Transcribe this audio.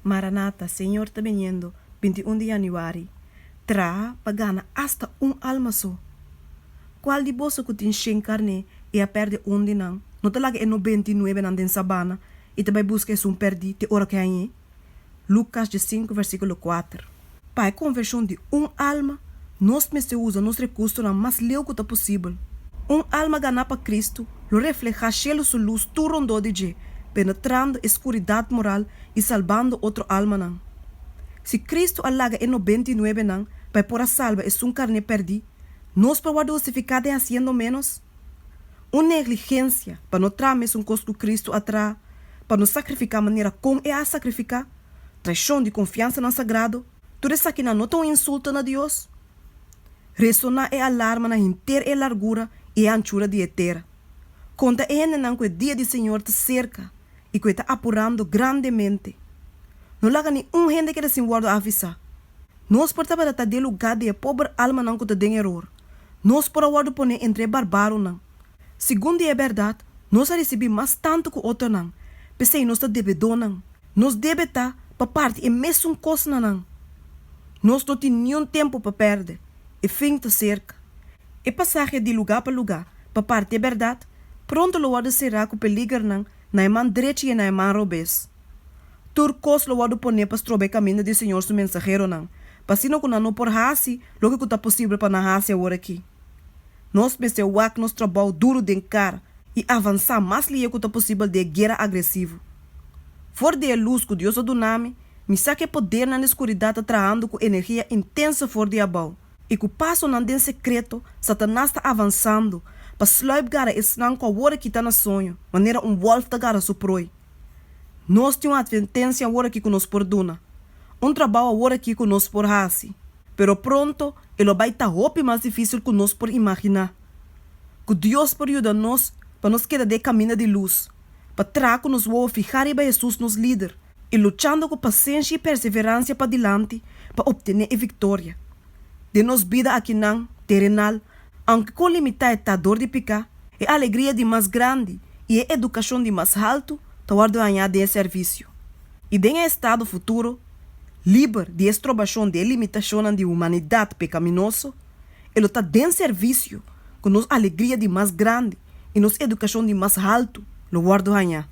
Maranata, Señor está viniendo, 21 de januari. Tra pagana hasta alma só. Qual de bolsa que tem sem carne e a perde onde não? Não te laga no 29 nan den sabana e te vai buscar perdi te ora que aí. Lucas 5, versículo 4. Para a conversão de alma, nós me se usa nos recursos na mais leu que possível. Alma ganha para Cristo, lo refleja cielo sua luz tu rondo de je, penetrando escuridade moral e salvando outro alma não. Se Cristo alaga no 29 não, para por a salva é carne perdi, nós podemos ficar de haciendo menos? Negligência para não trames costo Cristo atrás, para não sacrificar maneira como é a sacrificar, traição de confiança no sagrado, tudo isso aqui não é insulto a Deus. Ressonar é alarma na inteira e largura e a anchura de terra. Conta não que o dia do Senhor te cerca e que está apurando grandemente. Não laga nem gente que se guarda avisar. Nós portamos a de lugar de pobre alma não que te den error. Nós por guarda poner entre barbaro não. Segundo é verdade, nós recebemos mais tanto que outro não. Pensei nós te devedor não. Nós deve estar para parte e mesmo coisa não. Nós não temos nenhum tempo para perder. E fim te cerca. E passagem de lugar para lugar, para parte é verdade, pronto lo wado será que o peligro não, na mão direita e na mão robês. Turcos lo wado poner para estrober caminho do Senhor su mensageiro não, para se não não por hasi, logo que está possível para na hasi agora aqui. Nós pensamos que nós trabalho duro de cara e avançar mais liga que está possível de guerra agressivo. For de luz que Deus do nome, me saque poder na escuridade atraindo com energia intensa for de abau. E que o passo não tem secreto, Satanás está avançando, para sluipgar esse não com a hora que está no sonho, maneira wolf da gara suproi. Nós temos uma advertência a hora que nos perdona, trabalho a hora que nos por hasi, pero pronto ele vai estar roupa mais difícil que nos por imaginar. Que Deus por ajuda nós, para nos quedar de caminho de luz, para trazer que nos vou ficar e para Jesus nos líder, e lutando com paciência e perseverança para diante, para obter a vitória. De nos vida aqui não, terrenal, aunque com limitada dor de picar, é alegria de mais grande e é educação de mais alto, toward ganhar de serviço. E de estado futuro, livre de estrobação de limitação de humanidade pecaminosa, ele está de serviço com nos alegria de mais grande e nos educação de mais alto, lo guardo ganhar.